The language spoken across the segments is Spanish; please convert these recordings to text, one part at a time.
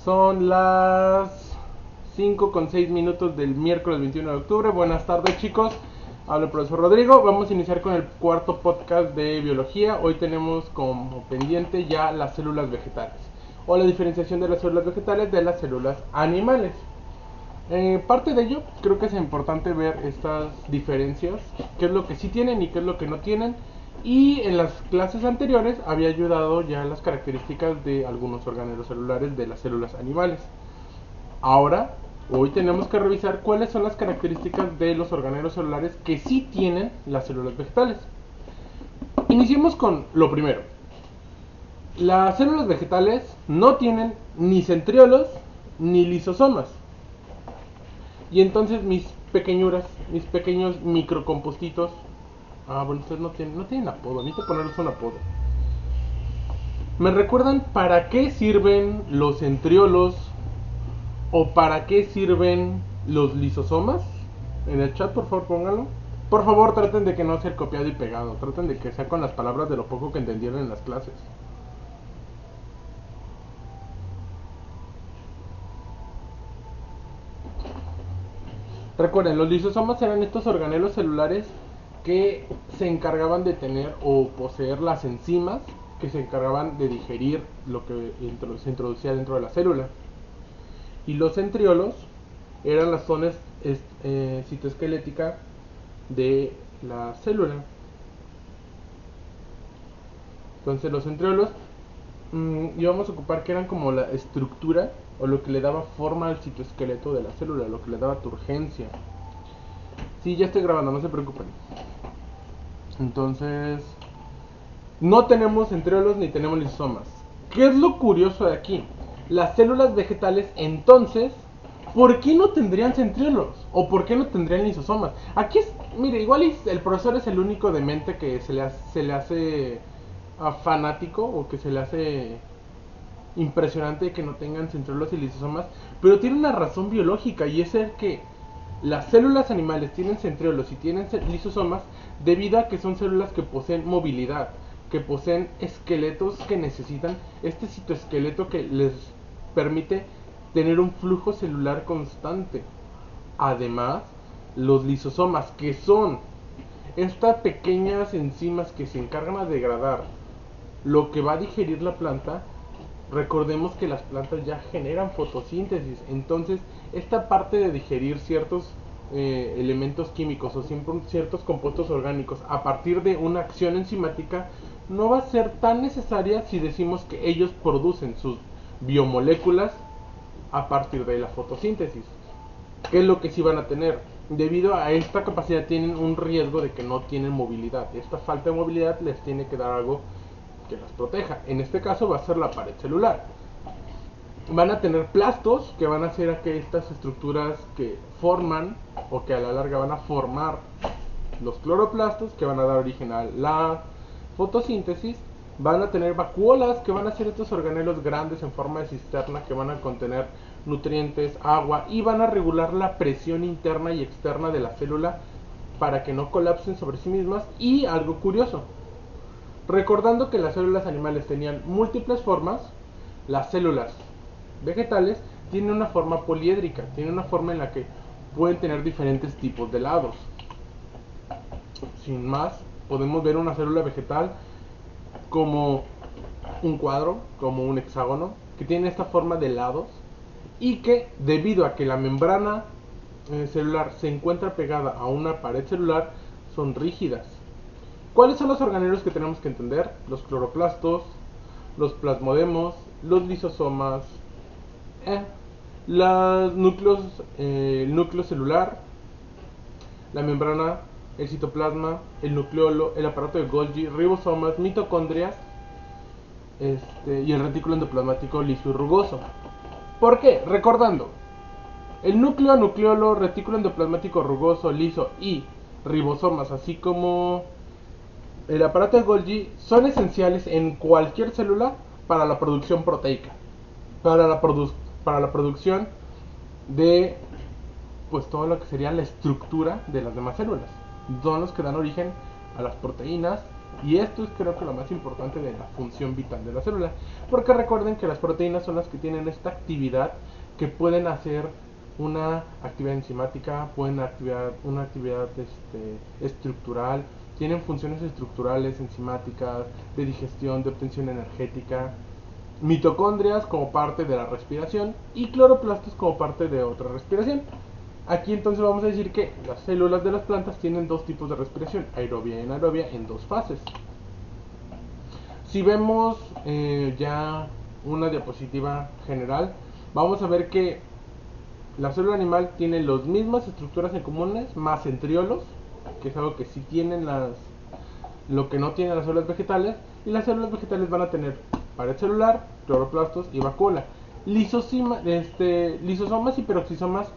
Son las 5:06 del miércoles 21 de octubre. Buenas tardes, chicos. Habla el profesor Rodrigo. Vamos a iniciar con el cuarto podcast de biología. Hoy tenemos como pendiente ya las células vegetales, o la diferenciación de las células vegetales de las células animales. Parte de ello, creo que es importante ver estas diferencias, qué es lo que sí tienen y qué es lo que no tienen. Y en las clases anteriores había ayudado ya las características de algunos organelos celulares de las células animales. Ahora, hoy tenemos que revisar cuáles son las características de los organelos celulares que sí tienen las células vegetales. Iniciemos con lo primero. Las células vegetales no tienen ni centriolos ni lisosomas. Y entonces mis pequeñuras, mis pequeños microcompostitos. Bueno, ustedes no tienen apodo, necesito ponerles un apodo. ¿Me recuerdan para qué sirven los centriolos o para qué sirven los lisosomas? En el chat, por favor, pónganlo. Por favor, traten de que no sea copiado y pegado. Traten de que sea con las palabras de lo poco que entendieron en las clases. Recuerden, los lisosomas eran estos organelos celulares que se encargaban de tener o poseer las enzimas que se encargaban de digerir lo que se introducía dentro de la célula. Y los centriolos eran las zonas citoesqueléticas de la célula. Entonces los centriolos íbamos a ocupar que eran como la estructura o lo que le daba forma al citoesqueleto de la célula, lo que le daba turgencia. Sí, ya estoy grabando, no se preocupen. Entonces, no tenemos centriolos ni tenemos lisosomas. ¿Qué es lo curioso de aquí? Las células vegetales, entonces, ¿por qué no tendrían centriolos? ¿O por qué no tendrían lisosomas? Aquí es, mire, igual el profesor es el único demente que se le hace fanático, o que se le hace impresionante que no tengan centriolos y lisosomas, pero tiene una razón biológica, y es el que las células animales tienen centriolos y tienen lisosomas debido a que son células que poseen movilidad, que poseen esqueletos que necesitan este citoesqueleto que les permite tener un flujo celular constante. Además, los lisosomas, que son estas pequeñas enzimas que se encargan de degradar lo que va a digerir la planta. Recordemos que las plantas ya generan fotosíntesis, entonces esta parte de digerir ciertos elementos químicos o ciertos compuestos orgánicos a partir de una acción enzimática no va a ser tan necesaria si decimos que ellos producen sus biomoléculas a partir de la fotosíntesis. ¿Qué es lo que sí van a tener? Debido a esta capacidad tienen un riesgo de que no tienen movilidad. Esta falta de movilidad les tiene que dar algo que las proteja. En este caso va a ser la pared celular. Van a tener plastos que van a hacer que estas estructuras que forman o que a la larga van a formar los cloroplastos que van a dar origen a la fotosíntesis. Van a tener vacuolas que van a ser estos organelos grandes en forma de cisterna que van a contener nutrientes, agua, y van a regular la presión interna y externa de la célula para que no colapsen sobre sí mismas. Y algo curioso, recordando que las células animales tenían múltiples formas, las células vegetales tienen una forma poliédrica, tienen una forma en la que pueden tener diferentes tipos de lados. Sin más, podemos ver una célula vegetal como un cuadro, como un hexágono, que tiene esta forma de lados y que, debido a que la membrana celular se encuentra pegada a una pared celular, son rígidas. ¿Cuáles son los organelos que tenemos que entender? Los cloroplastos, los plasmodemos, los lisosomas, los núcleos, el núcleo celular, la membrana, el citoplasma, el nucleolo, el aparato de Golgi, ribosomas, mitocondrias, y el retículo endoplasmático liso y rugoso. ¿Por qué? Recordando, el núcleo, nucleolo, retículo endoplasmático rugoso, liso y ribosomas, así como el aparato de Golgi, son esenciales en cualquier célula para la producción proteica, para la producción de pues todo lo que sería la estructura de las demás células. Son los que dan origen a las proteínas Y esto es creo que lo más importante de la función vital de la célula, porque recuerden que las proteínas son las que tienen esta actividad, que pueden hacer una actividad enzimática, pueden activar una actividad estructural, tienen funciones estructurales, enzimáticas, de digestión, de obtención energética, mitocondrias como parte de la respiración y cloroplastos como parte de otra respiración. Aquí entonces vamos a decir que las células de las plantas tienen dos tipos de respiración, aerobia y anaerobia, en dos fases. Si vemos ya una diapositiva general, vamos a ver que la célula animal tiene las mismas estructuras en comunes, más centriolos, que es algo que sí tienen lo que no tienen las células vegetales, y las células vegetales van a tener pared celular, cloroplastos y vacuola. Lisosomas y peroxisomas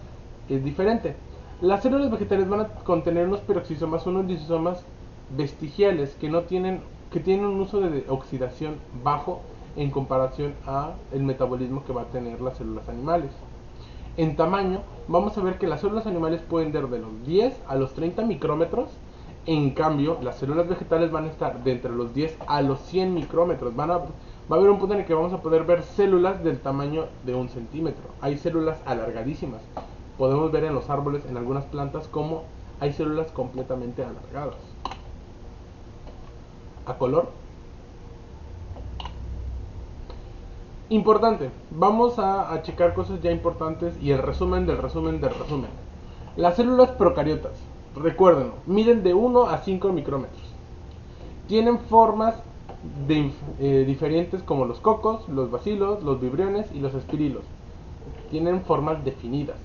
es diferente. Las células vegetales van a contener unos peroxisomas, unos lisosomas vestigiales que tienen un uso de oxidación bajo en comparación a el metabolismo que va a tener las células animales. En tamaño, vamos a ver que las células animales pueden ir de los 10 a los 30 micrómetros. En cambio, las células vegetales van a estar de entre los 10 a los 100 micrómetros. Va a haber un punto en el que vamos a poder ver células del tamaño de 1 centímetro. Hay células alargadísimas. Podemos ver en los árboles, en algunas plantas, como hay células completamente alargadas. A color. Importante, vamos a checar cosas ya importantes y el resumen del resumen del resumen. Las células procariotas, recuérdenlo, miden de 1 a 5 micrómetros. Tienen formas diferentes como los cocos, los bacilos, los vibriones y los espirilos. Tienen formas definidas.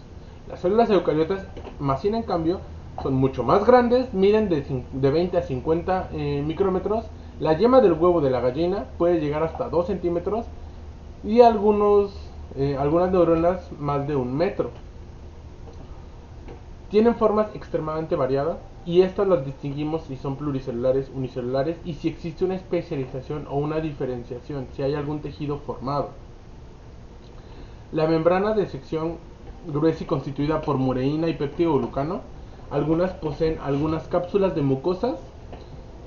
Las células eucariotas, más bien en cambio, son mucho más grandes, miden de 20 a 50 micrómetros. La yema del huevo de la gallina puede llegar hasta 2 centímetros y algunas neuronas más de 1 metro. Tienen formas extremadamente variadas y estas las distinguimos si son pluricelulares, unicelulares y si existe una especialización o una diferenciación, si hay algún tejido formado. La membrana de sección gruesa y constituida por mureína y péptido glucano. Algunas poseen algunas cápsulas de mucosas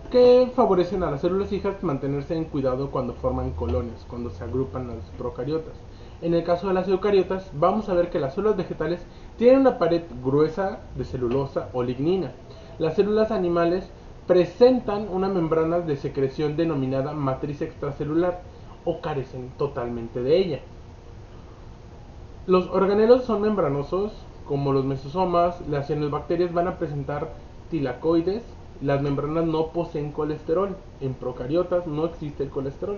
que favorecen a las células hijas mantenerse en cuidado cuando forman colonias, cuando se agrupan las procariotas. En el caso de las eucariotas, vamos a ver que las células vegetales tienen una pared gruesa de celulosa o lignina. Las células animales presentan una membrana de secreción denominada matriz extracelular o carecen totalmente de ella. Los organelos son membranosos, como los mesosomas. Las cianobacterias van a presentar tilacoides. Las membranas no poseen colesterol. En procariotas no existe el colesterol.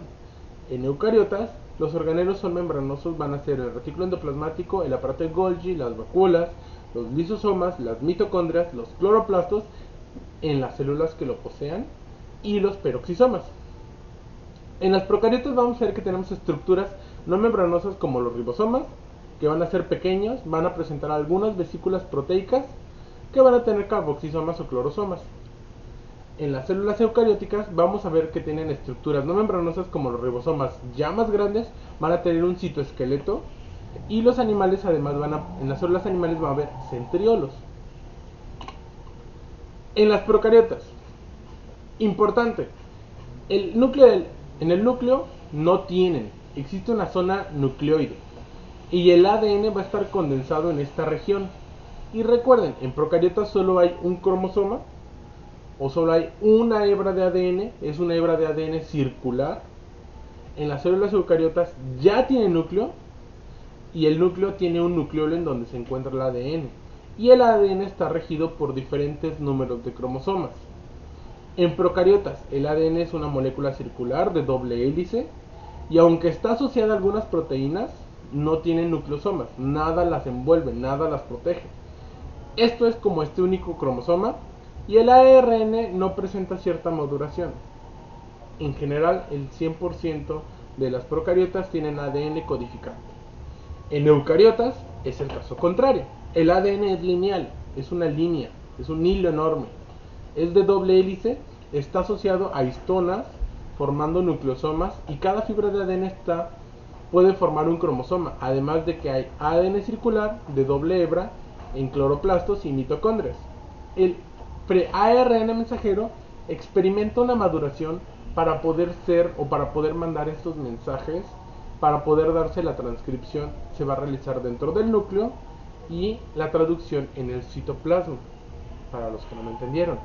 En eucariotas, los organelos son membranosos, van a ser el retículo endoplasmático, el aparato de Golgi, las vacuolas, los lisosomas, las mitocondrias, los cloroplastos en las células que lo posean y los peroxisomas. En las procariotas vamos a ver que tenemos estructuras no membranosas como los ribosomas, que van a ser pequeños, van a presentar algunas vesículas proteicas que van a tener carboxisomas o clorosomas. En las células eucarióticas vamos a ver que tienen estructuras no membranosas como los ribosomas ya más grandes, van a tener un citoesqueleto y los animales además en las células animales va a haber centriolos. En las procariotas, importante, en el núcleo no tienen, existe una zona nucleoide y el ADN va a estar condensado en esta región. Y recuerden, en procariotas solo hay un cromosoma o solo hay una hebra de ADN, es una hebra de ADN circular. En las células eucariotas ya tiene núcleo y el núcleo tiene un nucleolo en donde se encuentra el ADN. Y el ADN está regido por diferentes números de cromosomas. En procariotas, el ADN es una molécula circular de doble hélice y aunque está asociada a algunas proteínas, no tiene nucleosomas, nada las envuelve, nada las protege. Esto es como este único cromosoma y el ARN no presenta cierta maduración. En general, el 100% de las procariotas tienen ADN codificante. En eucariotas es el caso contrario. El ADN es lineal, es una línea, es un hilo enorme. Es de doble hélice, está asociado a histonas formando nucleosomas y cada fibra de ADN puede formar un cromosoma, además de que hay ADN circular de doble hebra en cloroplastos y mitocondrias. El pre-ARN mensajero experimenta una maduración para poder ser o para poder mandar estos mensajes, para poder darse la transcripción, se va a realizar dentro del núcleo y la traducción en el citoplasma, para los que no me entendieron.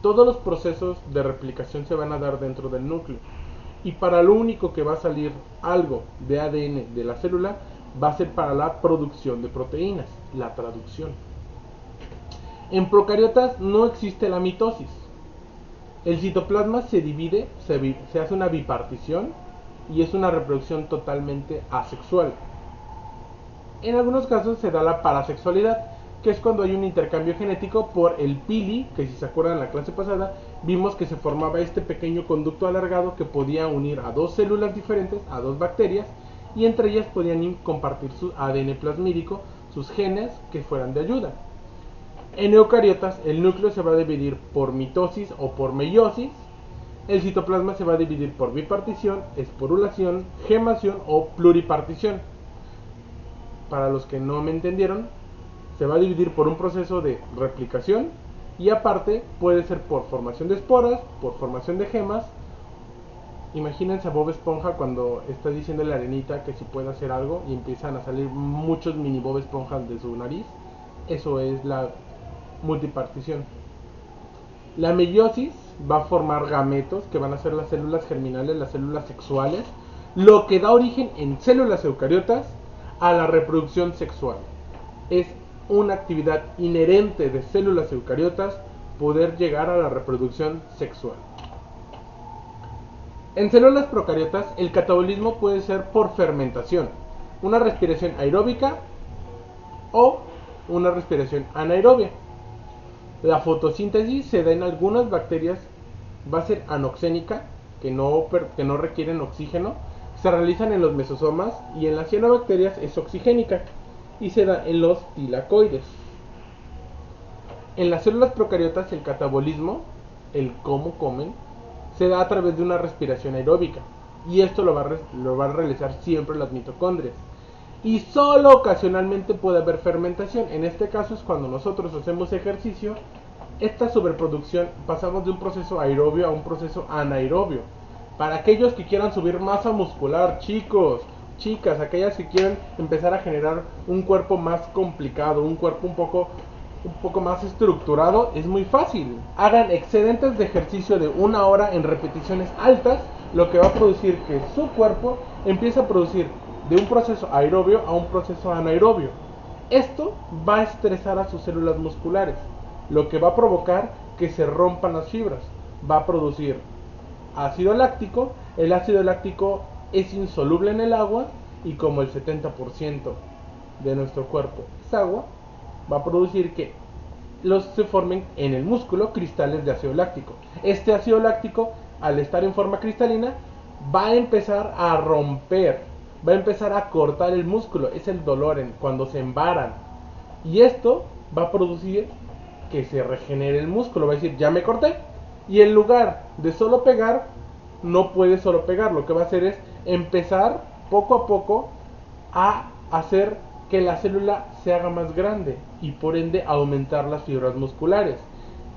Todos los procesos de replicación se van a dar dentro del núcleo y para lo único que va a salir algo de ADN de la célula va a ser para la producción de proteínas, la traducción. En procariotas no existe la mitosis. El citoplasma se divide, se hace una bipartición y es una reproducción totalmente asexual. En algunos casos se da la parasexualidad, que es cuando hay un intercambio genético por el pili, que si se acuerdan en la clase pasada, vimos que se formaba este pequeño conducto alargado que podía unir a dos células diferentes, a dos bacterias, y entre ellas podían compartir su ADN plasmídico, sus genes que fueran de ayuda. En eucariotas el núcleo se va a dividir por mitosis o por meiosis, el citoplasma se va a dividir por bipartición, esporulación, gemación o pluripartición. Para los que no me entendieron, se va a dividir por un proceso de replicación y aparte puede ser por formación de esporas, por formación de gemas. Imagínense a Bob Esponja cuando está diciendo a la arenita que si puede hacer algo y empiezan a salir muchos mini Bob Esponjas de su nariz. Eso es la multipartición. La meiosis va a formar gametos que van a ser las células germinales, las células sexuales, lo que da origen en células eucariotas a la reproducción sexual. Es una actividad inherente de células eucariotas poder llegar a la reproducción sexual. En células procariotas el catabolismo puede ser por fermentación, una respiración aeróbica o una respiración anaerobia. La fotosíntesis se da en algunas bacterias, va a ser anoxénica, que no requieren oxígeno, se realizan en los mesosomas y en las cianobacterias es oxigénica y se da en los tilacoides. En las células procariotas el catabolismo, el cómo comen, se da a través de una respiración aeróbica y esto lo va a realizar siempre las mitocondrias. Y solo ocasionalmente puede haber fermentación. En este caso es cuando nosotros hacemos ejercicio. Esta sobreproducción pasamos de un proceso aerobio a un proceso anaerobio. Para aquellos que quieran subir masa muscular, chicos, chicas, aquellas que quieran empezar a generar un cuerpo más complicado, un cuerpo un poco más estructurado, es muy fácil. Hagan excedentes de ejercicio de 1 hora en repeticiones altas, lo que va a producir que su cuerpo empiece a producir de un proceso aerobio a un proceso anaerobio. Esto va a estresar a sus células musculares, lo que va a provocar que se rompan las fibras. Va a producir ácido láctico. El ácido láctico es insoluble en el agua y como el 70% de nuestro cuerpo es agua, va a producir que se formen en el músculo cristales de ácido láctico. Este ácido láctico, al estar en forma cristalina, va a empezar a romper, va a empezar a cortar el músculo. Es el dolor cuando se embaran. Y esto va a producir que se regenere el músculo. Va a decir, ya me corté. Y en lugar de solo pegar, no puede solo pegar. Lo que va a hacer es empezar poco a poco a hacer que la célula se haga más grande y por ende aumentar las fibras musculares.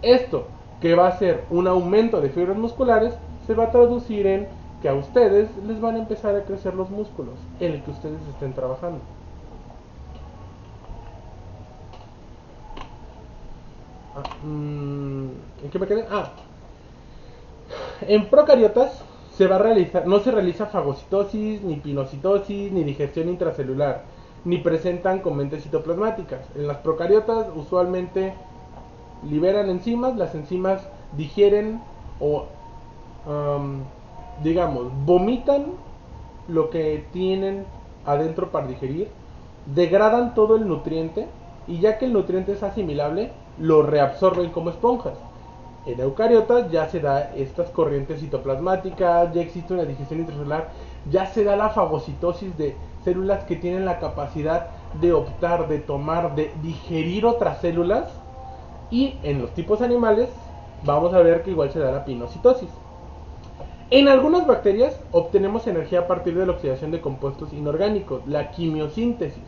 Esto, que va a ser un aumento de fibras musculares, se va a traducir en que a ustedes les van a empezar a crecer los músculos en el que ustedes estén trabajando. ¿En qué me quedé? En procariotas no se realiza fagocitosis, ni pinocitosis, ni digestión intracelular, ni presentan comentes citoplasmáticas. En las procariotas usualmente liberan enzimas, las enzimas digieren o vomitan lo que tienen adentro para digerir, degradan todo el nutriente y ya que el nutriente es asimilable, lo reabsorben como esponjas. En eucariotas ya se da estas corrientes citoplasmáticas, ya existe una digestión intracelular, ya se da la fagocitosis de células que tienen la capacidad de optar, de tomar, de digerir otras células. Y en los tipos animales vamos a ver que igual se da la pinocitosis. En algunas bacterias obtenemos energía a partir de la oxidación de compuestos inorgánicos, la quimiosíntesis,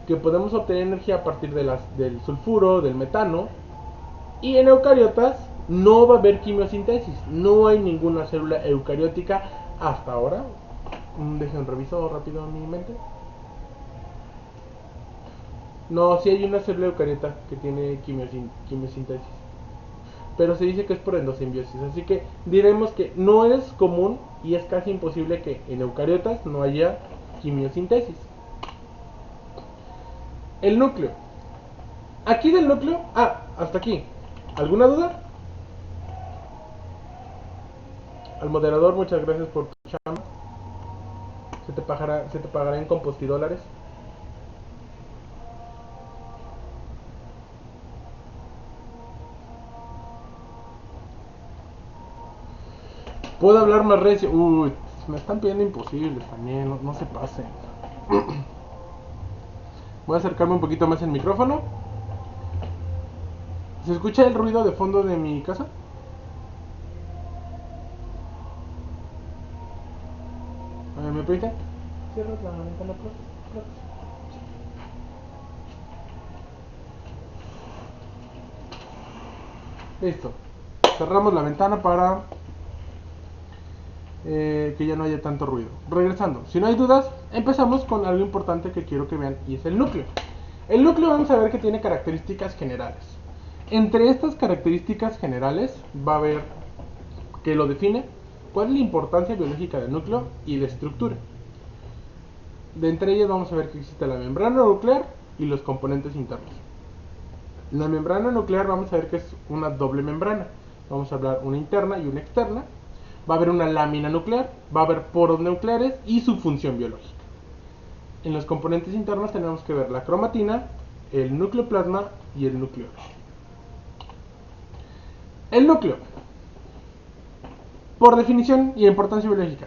que podemos obtener energía a partir del sulfuro, del metano. Y en eucariotas no va a haber quimiosintesis. No hay ninguna célula eucariótica hasta ahora. Dejen reviso rápido en mi mente. No, sí hay una célula eucariota que tiene quimiosintesis. Pero se dice que es por endosimbiosis. Así que diremos que no es común y es casi imposible que en eucariotas no haya quimiosintesis. El núcleo. Aquí del núcleo. Hasta aquí. ¿Alguna duda? Al moderador, muchas gracias por tu chamba. Se te pagará en compostidólares. ¿Puedo hablar más recio? Uy, me están pidiendo imposibles también, no se pasen. Voy a acercarme un poquito más el micrófono. ¿Se escucha el ruido de fondo de mi casa? A ver, ¿me permite? Cierras la ventana, please. Listo. Cerramos la ventana para que ya no haya tanto ruido. Regresando, si no hay dudas, empezamos con algo importante que quiero que vean y es el núcleo. El núcleo vamos a ver que tiene características generales. Entre estas características generales va a haber que lo define cuál es la importancia biológica del núcleo y de estructura. De entre ellas vamos a ver que existe la membrana nuclear y los componentes internos. La membrana nuclear vamos a ver que es una doble membrana. Vamos a hablar una interna y una externa. Va a haber una lámina nuclear, va a haber poros nucleares y su función biológica. En los componentes internos tenemos que ver la cromatina, el nucleoplasma y el núcleo. El núcleo, por definición y importancia biológica,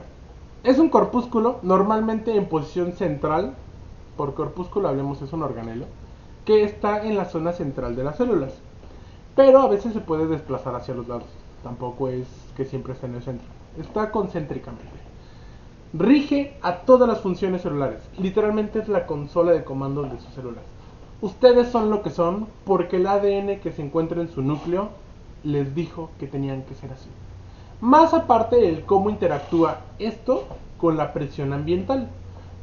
es un corpúsculo normalmente en posición central. Por corpúsculo hablemos es un organelo que está en la zona central de las células, pero a veces se puede desplazar hacia los lados. Tampoco es que siempre esté en el centro, está concéntricamente. Rige a todas las funciones celulares, literalmente es la consola de comandos de sus células. Ustedes son lo que son porque el ADN que se encuentra en su núcleo les dijo que tenían que ser así. Más aparte el cómo interactúa esto con la presión ambiental,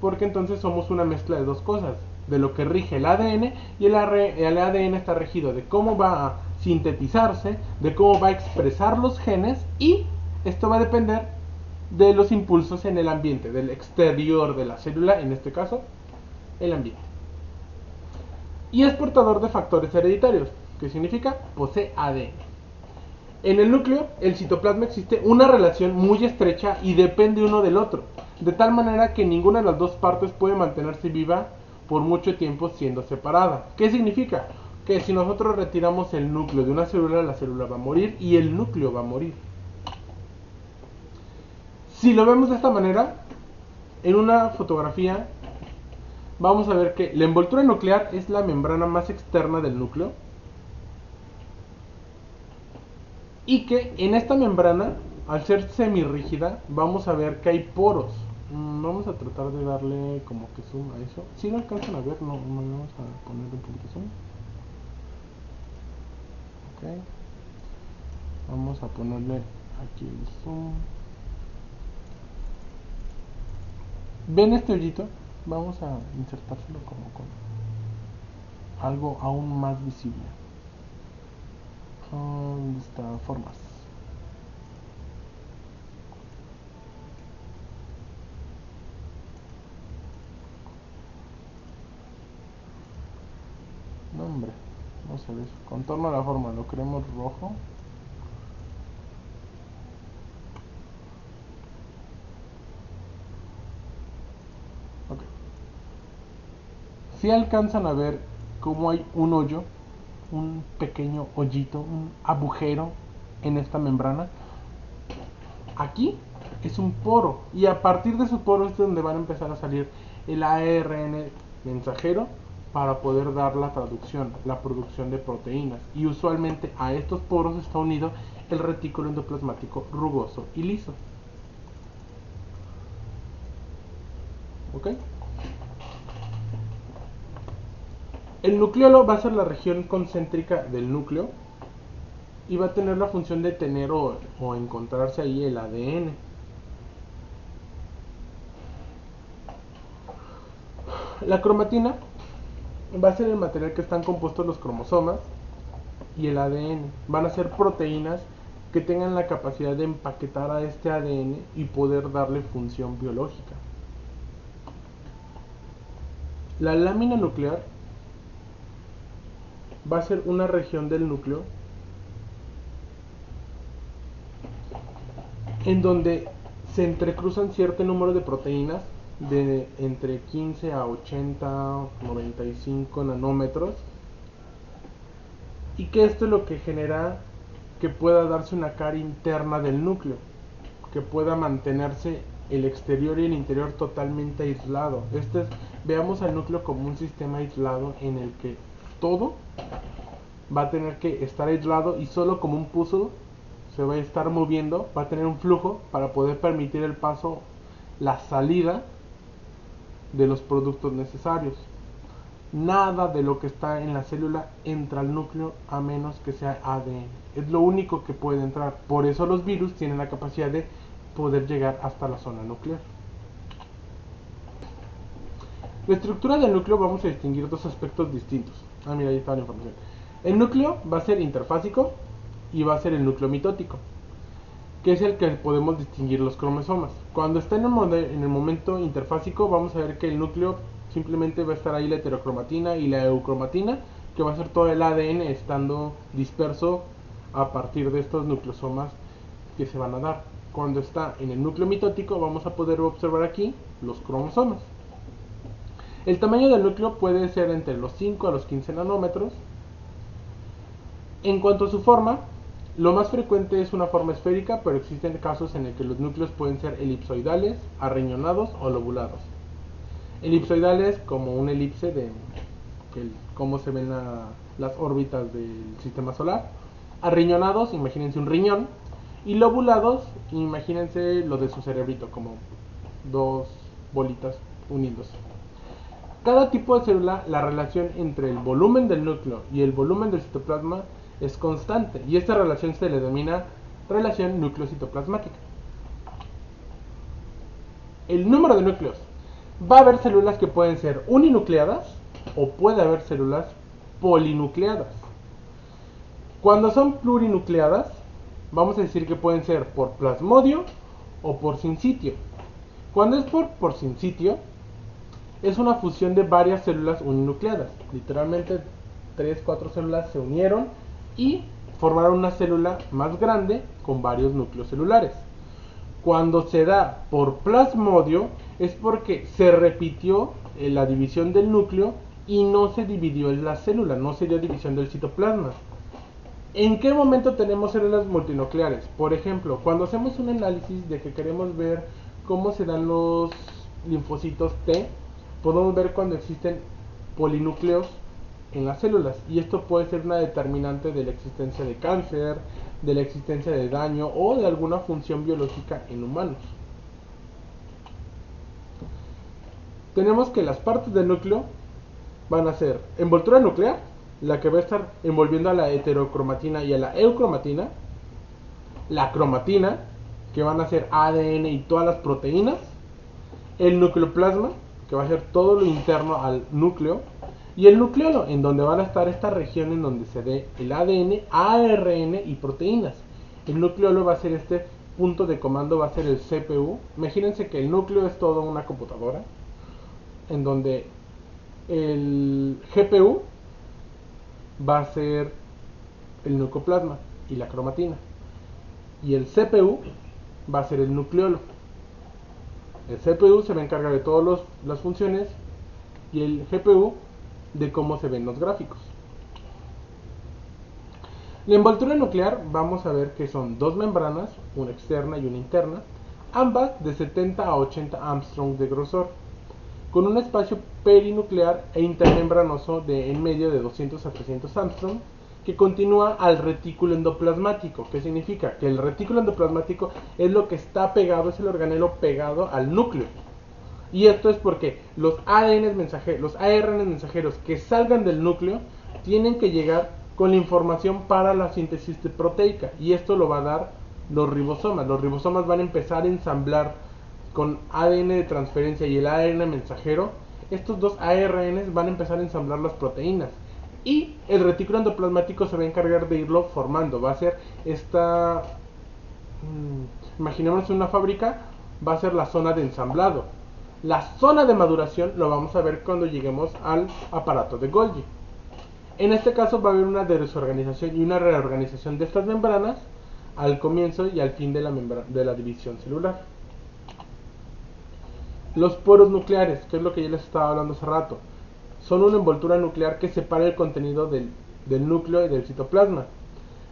porque entonces somos una mezcla de dos cosas, de lo que rige el ADN y el ADN está regido de cómo va a sintetizarse, de cómo va a expresar los genes y esto va a depender de los impulsos en el ambiente, del exterior de la célula, en este caso, el ambiente. Y es portador de factores hereditarios, que significa posee ADN. En el núcleo, el citoplasma existe una relación muy estrecha y depende uno del otro, de tal manera que ninguna de las dos partes puede mantenerse viva por mucho tiempo siendo separada. ¿Qué significa? Que si nosotros retiramos el núcleo de una célula, la célula va a morir y el núcleo va a morir. Si lo vemos de esta manera, en una fotografía vamos a ver que la envoltura nuclear es la membrana más externa del núcleo y que en esta membrana, al ser semirrígida, vamos a ver que hay poros. Vamos a tratar de darle como que zoom a eso. Si lo alcanzan a ver, no vamos a ponerle un poquito zoom. Ok. Vamos a ponerle aquí el zoom. ¿Ven este hoyito? Vamos a insertárselo como con algo aún más visible. ¿Dónde está? Formas. No, hombre. Vamos a ver. Contorno de la forma. Lo queremos rojo. Ok. Si alcanzan a ver cómo hay un hoyo, un pequeño hoyito, un agujero en esta membrana. Aquí es un poro y a partir de su poro es donde van a empezar a salir el ARN mensajero para poder dar la traducción, la producción de proteínas. Y usualmente a estos poros está unido el retículo endoplasmático rugoso y liso. ¿Ok? El nucleolo va a ser la región concéntrica del núcleo. y va a tener la función de tener o encontrarse ahí el ADN. La cromatina va a ser el material que están compuestos los cromosomas y el ADN. Van a ser proteínas que tengan la capacidad de empaquetar a este ADN y poder darle función biológica. La lámina nuclear va a ser una región del núcleo en donde se entrecruzan cierto número de proteínas de entre 15 a 80, 95 nanómetros, y que esto es lo que genera que pueda darse una cara interna del núcleo, que pueda mantenerse el exterior y el interior totalmente aislado. Veamos al núcleo como un sistema aislado en el que todo va a tener que estar aislado y solo como un puzzle se va a estar moviendo, va a tener un flujo para poder permitir el paso, la salida de los productos necesarios. Nada de lo que está en la célula entra al núcleo a menos que sea ADN. Es lo único que puede entrar. Por eso los virus tienen la capacidad de poder llegar hasta la zona nuclear. La estructura del núcleo vamos a distinguir dos aspectos distintos. Mira, ahí está la información. El núcleo va a ser interfásico y va a ser el núcleo mitótico, que es el que podemos distinguir los cromosomas. Cuando está en el momento interfásico, vamos a ver que el núcleo simplemente va a estar ahí la heterocromatina y la eucromatina, que va a ser todo el ADN estando disperso a partir de estos nucleosomas que se van a dar. Cuando está en el núcleo mitótico, vamos a poder observar aquí los cromosomas. El tamaño del núcleo puede ser entre los 5 a los 15 nanómetros. En cuanto a su forma, lo más frecuente es una forma esférica, pero existen casos en el que los núcleos pueden ser elipsoidales, arriñonados o lobulados. Elipsoidales como una elipse de cómo se ven las órbitas del sistema solar. Arriñonados, imagínense un riñón. Y lobulados, imagínense lo de su cerebrito, como dos bolitas unidos. Cada tipo de célula, la relación entre el volumen del núcleo y el volumen del citoplasma es constante, y esta relación se le denomina relación núcleo-citoplasmática. El número de núcleos. Va a haber células que pueden ser uninucleadas o puede haber células polinucleadas. Cuando son plurinucleadas, vamos a decir que pueden ser por plasmodio o por sincitio. Cuando es por sincitio, es una fusión de varias células uninucleadas. Literalmente 3-4 células se unieron y formaron una célula más grande con varios núcleos celulares. Cuando se da por plasmodio es porque se repitió la división del núcleo y no se dividió en la célula, no se dio división del citoplasma. ¿En qué momento tenemos células multinucleares? Por ejemplo, cuando hacemos un análisis de que queremos ver cómo se dan los linfocitos T, podemos ver cuando existen polinúcleos en las células, y esto puede ser una determinante de la existencia de cáncer, de la existencia de daño o de alguna función biológica en humanos. Tenemos que las partes del núcleo van a ser envoltura nuclear, la que va a estar envolviendo a la heterocromatina y a la eucromatina, la cromatina, que van a ser ADN y todas las proteínas, el nucleoplasma, que va a ser todo lo interno al núcleo, y el nucleolo, en donde van a estar esta región en donde se dé el ADN, ARN y proteínas. El nucleolo va a ser este punto de comando, va a ser el CPU. Imagínense que el núcleo es toda una computadora, en donde el GPU va a ser el nucleoplasma y la cromatina, y el CPU va a ser el nucleolo. El CPU se va a encargar de todas las funciones y el GPU de cómo se ven los gráficos. La envoltura nuclear vamos a ver que son dos membranas, una externa y una interna, ambas de 70 a 80 Armstrong de grosor, con un espacio perinuclear e intermembranoso de en medio de 200 a 300 Armstrong, que continúa al retículo endoplasmático. ¿Qué significa? Que el retículo endoplasmático es lo que está pegado, es el organelo pegado al núcleo. Y esto es porque los ARN mensajeros que salgan del núcleo tienen que llegar con la información para la síntesis proteica, y esto lo va a dar los ribosomas. Los ribosomas van a empezar a ensamblar con ADN de transferencia y el ARN mensajero. Estos dos ARNs van a empezar a ensamblar las proteínas, y el retículo endoplasmático se va a encargar de irlo formando. Va a ser esta, imaginémonos una fábrica, va a ser la zona de ensamblado. La zona de maduración lo vamos a ver cuando lleguemos al aparato de Golgi. En este caso va a haber una desorganización y una reorganización de estas membranas al comienzo y al fin de la división celular. Los poros nucleares, que es lo que ya les estaba hablando hace rato, son una envoltura nuclear que separa el contenido del núcleo y del citoplasma.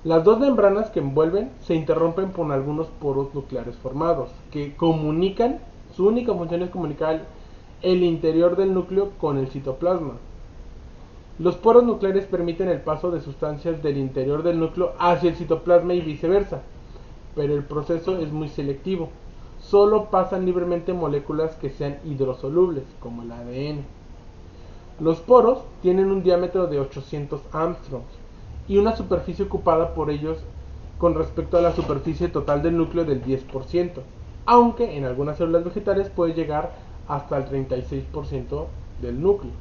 Las dos membranas que envuelven se interrumpen por algunos poros nucleares formados, que comunican, su única función es comunicar el interior del núcleo con el citoplasma. Los poros nucleares permiten el paso de sustancias del interior del núcleo hacia el citoplasma y viceversa, pero el proceso es muy selectivo. Solo pasan libremente moléculas que sean hidrosolubles, como el ADN. Los poros tienen un diámetro de 800 Armstrongs y una superficie ocupada por ellos con respecto a la superficie total del núcleo del 10%, aunque en algunas células vegetales puede llegar hasta el 36% del núcleo.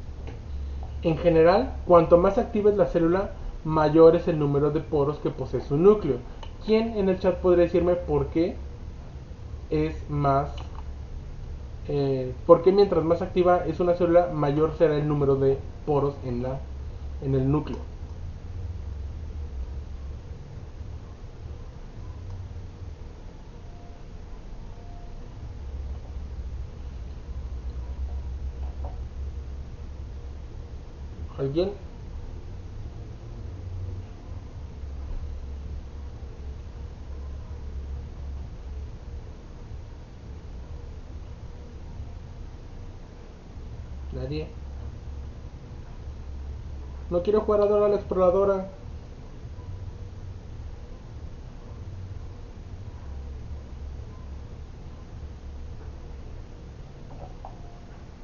En general, cuanto más activa es la célula, mayor es el número de poros que posee su núcleo. ¿Quién en el chat podría decirme por qué es más, por qué mientras más activa es una célula, mayor será el número de poros en el núcleo? ¿Alguien? Nadie. No quiero jugar a Dora la Exploradora.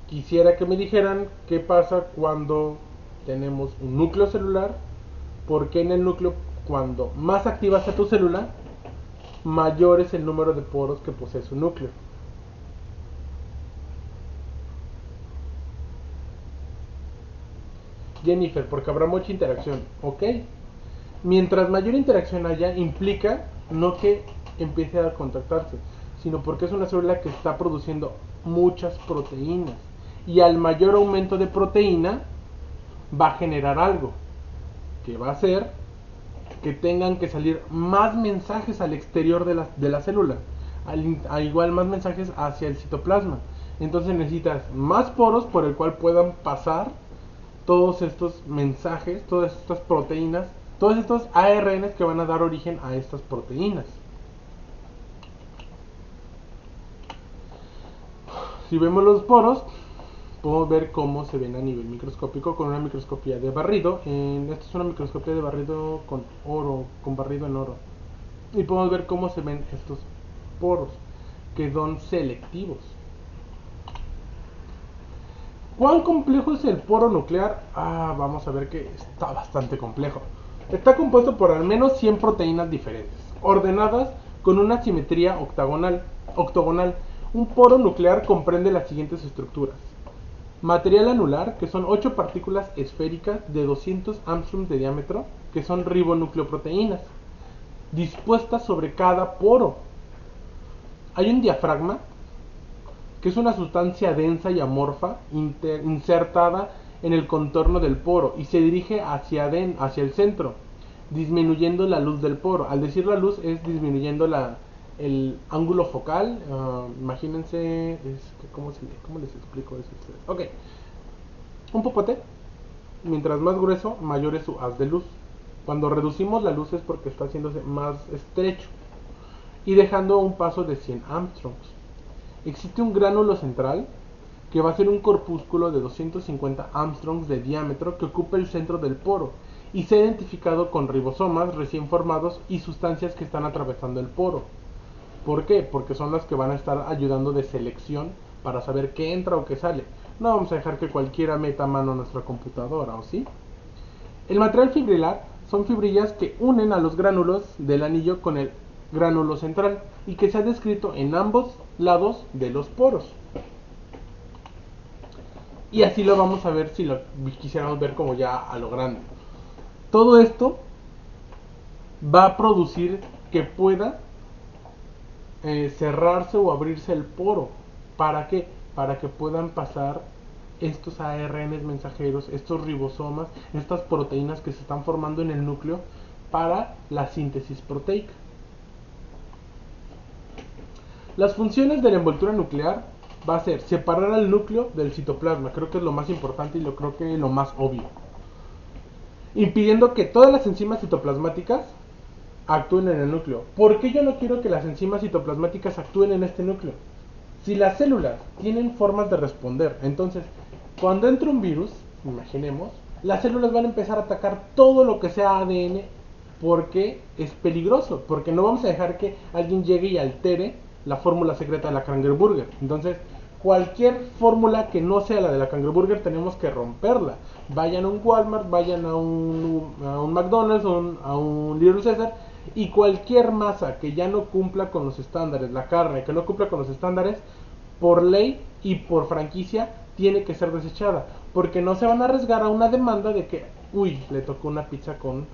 Quisiera que me dijeran qué pasa cuando tenemos un núcleo celular, porque en el núcleo, cuando más activa sea tu célula, mayor es el número de poros que posee su núcleo. Jennifer, porque habrá mucha interacción. Ok. Mientras mayor interacción haya, implica no que empiece a contactarse, sino porque es una célula que está produciendo muchas proteínas. Y al mayor aumento de proteína, va a generar algo, que va a hacer que tengan que salir más mensajes al exterior de la célula, al igual más mensajes hacia el citoplasma. Entonces necesitas más poros por el cual puedan pasar todos estos mensajes, todas estas proteínas, todos estos ARNs que van a dar origen a estas proteínas. Si vemos los poros, podemos ver cómo se ven a nivel microscópico con una microscopía de barrido. Esta es una microscopía de barrido con oro, con barrido en oro. Y podemos ver cómo se ven estos poros, que son selectivos. ¿Cuán complejo es el poro nuclear? Vamos a ver que está bastante complejo. Está compuesto por al menos 100 proteínas diferentes, ordenadas con una simetría octogonal. Un poro nuclear comprende las siguientes estructuras. Material anular, que son 8 partículas esféricas de 200 Armstrongs de diámetro, que son ribonucleoproteínas, dispuestas sobre cada poro. Hay un diafragma, que es una sustancia densa y amorfa insertada en el contorno del poro y se dirige hacia el centro, disminuyendo la luz del poro. Al decir la luz es disminuyendo el ángulo focal. Imagínense, ¿cómo les explico eso a ustedes? Ok, un popote, mientras más grueso, mayor es su haz de luz. Cuando reducimos la luz es porque está haciéndose más estrecho y dejando un paso de 100 Armstrongs. Existe un gránulo central que va a ser un corpúsculo de 250 Armstrongs de diámetro que ocupa el centro del poro y se ha identificado con ribosomas recién formados y sustancias que están atravesando el poro. ¿Por qué? Porque son las que van a estar ayudando de selección para saber qué entra o qué sale. No vamos a dejar que cualquiera meta mano a nuestra computadora, ¿o sí? El material fibrilar son fibrillas que unen a los gránulos del anillo con el gránulo central y que se ha descrito en ambos lados de los poros. Y así lo vamos a ver si lo quisiéramos ver como ya a lo grande. Todo esto va a producir que pueda cerrarse o abrirse el poro. ¿Para qué? Para que puedan pasar estos ARNs mensajeros, estos ribosomas, estas proteínas que se están formando en el núcleo para la síntesis proteica. Las funciones de la envoltura nuclear va a ser separar al núcleo del citoplasma, creo que es lo más importante y creo que lo más obvio, impidiendo que todas las enzimas citoplasmáticas actúen en el núcleo. ¿Por qué yo no quiero que las enzimas citoplasmáticas actúen en este núcleo? Si las células tienen formas de responder, entonces cuando entra un virus, imaginemos, las células van a empezar a atacar todo lo que sea ADN porque es peligroso, porque no vamos a dejar que alguien llegue y altere la fórmula secreta de la Krangerburger. Entonces, cualquier fórmula que no sea la de la Krangerburger tenemos que romperla. Vayan a un Walmart, vayan a un McDonald's, a un Little Caesar, y cualquier masa que ya no cumpla con los estándares, la carne que no cumpla con los estándares, por ley y por franquicia tiene que ser desechada, porque no se van a arriesgar a una demanda de que, uy, le tocó una pizza con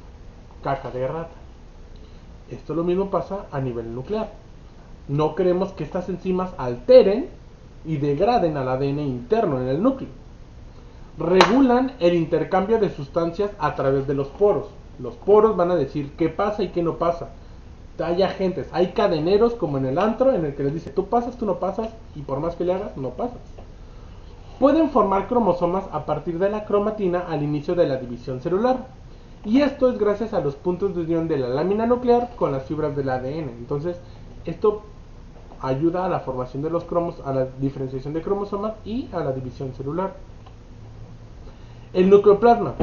caca de rata. Esto lo mismo pasa a nivel nuclear. No queremos que estas enzimas alteren y degraden al ADN interno en el núcleo. Regulan el intercambio de sustancias a través de los poros. Los poros van a decir qué pasa y qué no pasa. Hay agentes, hay cadeneros como en el antro en el que les dice tú pasas, tú no pasas y por más que le hagas, no pasas. Pueden formar cromosomas a partir de la cromatina al inicio de la división celular. Y esto es gracias a los puntos de unión de la lámina nuclear con las fibras del ADN. Entonces, esto ayuda a la formación de los cromos, a la diferenciación de cromosomas y a la división celular. El nucleoplasma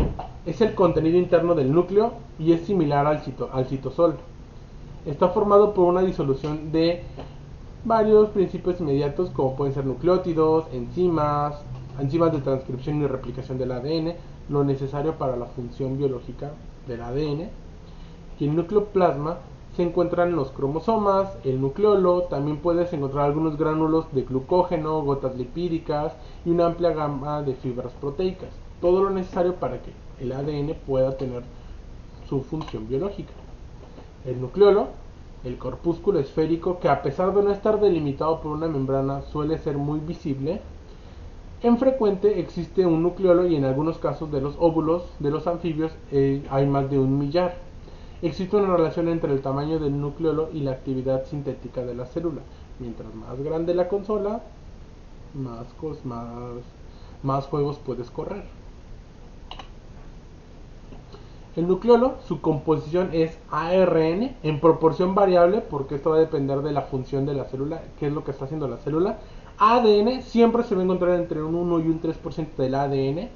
es el contenido interno del núcleo y es similar al citosol. Está formado por una disolución de varios principios inmediatos como pueden ser nucleótidos, enzimas de transcripción y replicación del ADN, lo necesario para la función biológica del ADN. Y el nucleoplasma se encuentran los cromosomas, el nucleolo, también puedes encontrar algunos gránulos de glucógeno, gotas lipídicas y una amplia gama de fibras proteicas. Todo lo necesario para que el ADN pueda tener su función biológica. El nucleolo, el corpúsculo esférico, que a pesar de no estar delimitado por una membrana suele ser muy visible. En frecuente existe un nucleolo y en algunos casos de los óvulos de los anfibios hay más de 1 millar. Existe una relación entre el tamaño del nucleolo y la actividad sintética de la célula. Mientras más grande la consola, más juegos puedes correr. El nucleolo, su composición es ARN en proporción variable, porque esto va a depender de la función de la célula, qué es lo que está haciendo la célula. ADN siempre se va a encontrar entre un 1 y un 3% del ADN,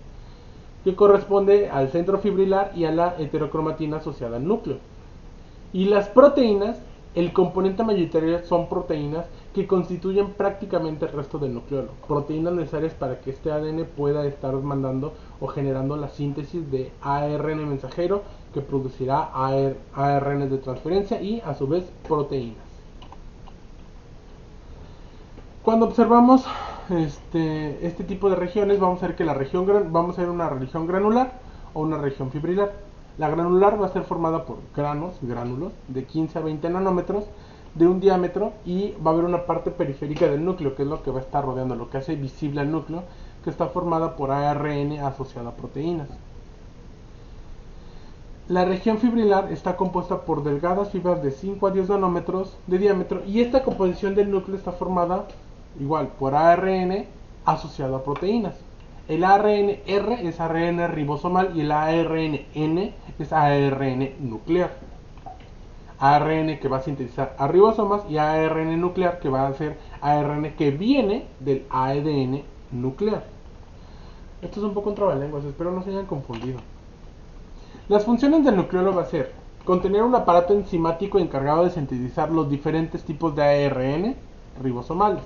que corresponde al centro fibrilar y a la heterocromatina asociada al núcleo. Y las proteínas, el componente mayoritario son proteínas que constituyen prácticamente el resto del nucleolo. Proteínas necesarias para que este ADN pueda estar mandando o generando la síntesis de ARN mensajero que producirá ARN de transferencia y a su vez proteínas. Cuando observamos este tipo de regiones, vamos a ver que vamos a ver una región granular o una región fibrilar. La granular va a ser formada por gránulos de 15 a 20 nanómetros de un diámetro y va a haber una parte periférica del núcleo, que es lo que va a estar rodeando, lo que hace visible al núcleo, que está formada por ARN asociado a proteínas. La región fibrilar está compuesta por delgadas fibras de 5 a 10 nanómetros de diámetro y esta composición del núcleo está formada igual por ARN asociado a proteínas. El ARN R es ARN ribosomal y el ARN N es ARN nuclear. ARN que va a sintetizar a ribosomas y ARN nuclear que va a ser ARN que viene del ADN nuclear. Esto es un poco un trabalenguas, espero no se hayan confundido. Las funciones del nucleolo va a ser contener un aparato enzimático encargado de sintetizar los diferentes tipos de ARN ribosomales.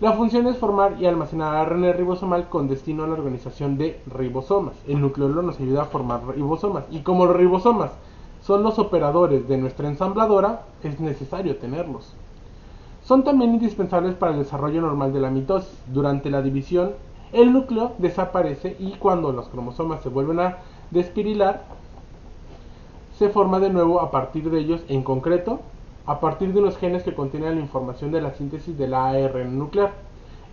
La función es formar y almacenar ARN ribosomal con destino a la organización de ribosomas. El nucleolo nos ayuda a formar ribosomas. Y como los ribosomas son los operadores de nuestra ensambladora, es necesario tenerlos. Son también indispensables para el desarrollo normal de la mitosis. Durante la división, el núcleo desaparece y cuando los cromosomas se vuelven a despirilar, se forma de nuevo a partir de ellos, en concreto, a partir de unos genes que contienen la información de la síntesis del ARN nuclear.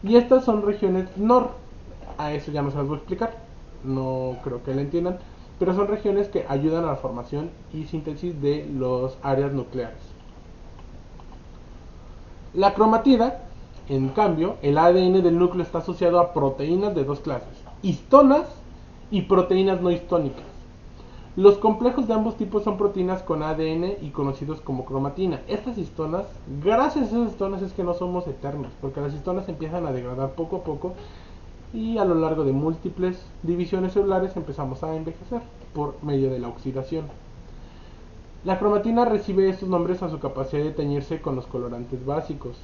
Y estas son regiones NOR. A eso ya no se las voy a explicar, no creo que lo entiendan, pero son regiones que ayudan a la formación y síntesis de las áreas nucleares. La cromatida, en cambio, el ADN del núcleo está asociado a proteínas de dos clases, histonas y proteínas no histónicas. Los complejos de ambos tipos son proteínas con ADN y conocidos como cromatina. Estas histonas, gracias a esas histonas es que no somos eternos, porque las histonas empiezan a degradar poco a poco y a lo largo de múltiples divisiones celulares empezamos a envejecer por medio de la oxidación. La cromatina recibe estos nombres a su capacidad de teñirse con los colorantes básicos.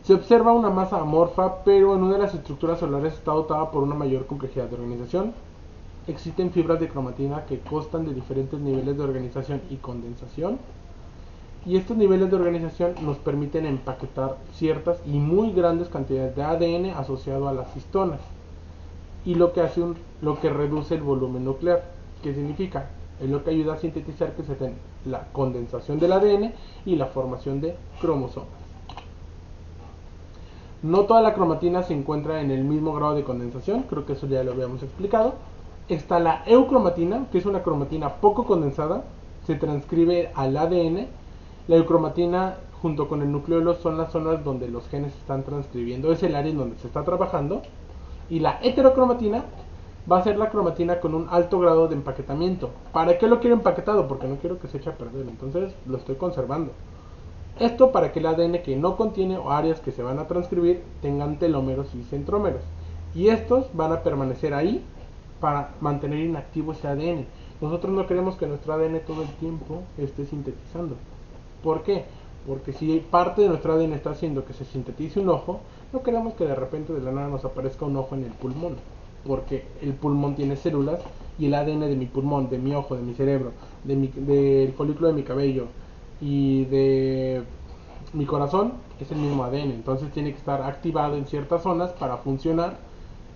Se observa una masa amorfa, pero en una de las estructuras celulares está dotada por una mayor complejidad de organización. Existen fibras de cromatina que constan de diferentes niveles de organización y condensación. Y estos niveles de organización nos permiten empaquetar ciertas y muy grandes cantidades de ADN asociado a las histonas. Y lo que reduce el volumen nuclear. ¿Qué significa? Es lo que ayuda a sintetizar que se den la condensación del ADN y la formación de cromosomas. No toda la cromatina se encuentra en el mismo grado de condensación, creo que eso ya lo habíamos explicado. Está la eucromatina, que es una cromatina poco condensada, se transcribe al ADN. La eucromatina junto con el nucleolo son las zonas donde los genes se están transcribiendo, es el área en donde se está trabajando. Y la heterocromatina va a ser la cromatina con un alto grado de empaquetamiento. ¿Para qué lo quiero empaquetado? Porque no quiero que se eche a perder, entonces lo estoy conservando. Esto para que el ADN que no contiene o áreas que se van a transcribir tengan telómeros y centrómeros. Y estos van a permanecer ahí para mantener inactivo ese ADN. Nosotros no queremos que nuestro ADN todo el tiempo esté sintetizando. ¿Por qué? Porque si parte de nuestro ADN está haciendo que se sintetice un ojo, no queremos que de repente de la nada nos aparezca un ojo en el pulmón. Porque el pulmón tiene células y el ADN de mi pulmón, de mi ojo, de mi cerebro, del folículo de mi cabello y de mi corazón es el mismo ADN. Entonces tiene que estar activado en ciertas zonas para funcionar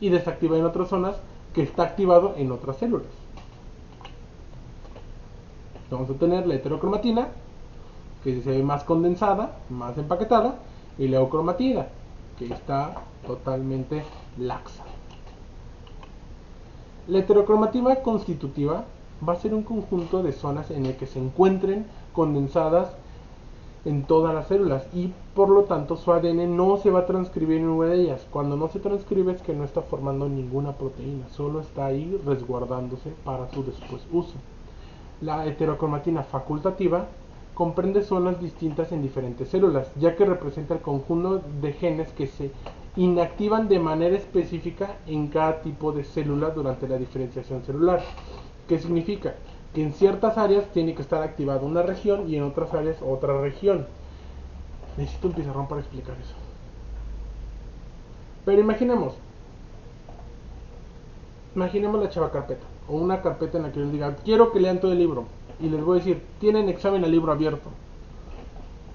y desactivado en otras zonas que está activado en otras células. Vamos a tener la heterocromatina, que se ve más condensada, más empaquetada, y la eucromatina, que está totalmente laxa. La heterocromatina constitutiva va a ser un conjunto de zonas en el que se encuentren condensadas en todas las células y por lo tanto su ADN no se va a transcribir en una de ellas. Cuando no se transcribe es que no está formando ninguna proteína, solo está ahí resguardándose para su después uso. La heterocromatina facultativa comprende zonas distintas en diferentes células, ya que representa el conjunto de genes que se inactivan de manera específica en cada tipo de célula durante la diferenciación celular. ¿Qué significa? Que en ciertas áreas tiene que estar activada una región y en otras áreas otra región. Necesito un pizarrón para explicar eso. Pero imaginemos la chava carpeta o una carpeta en la que les diga quiero que lean todo el libro y les voy a decir tienen examen a libro abierto.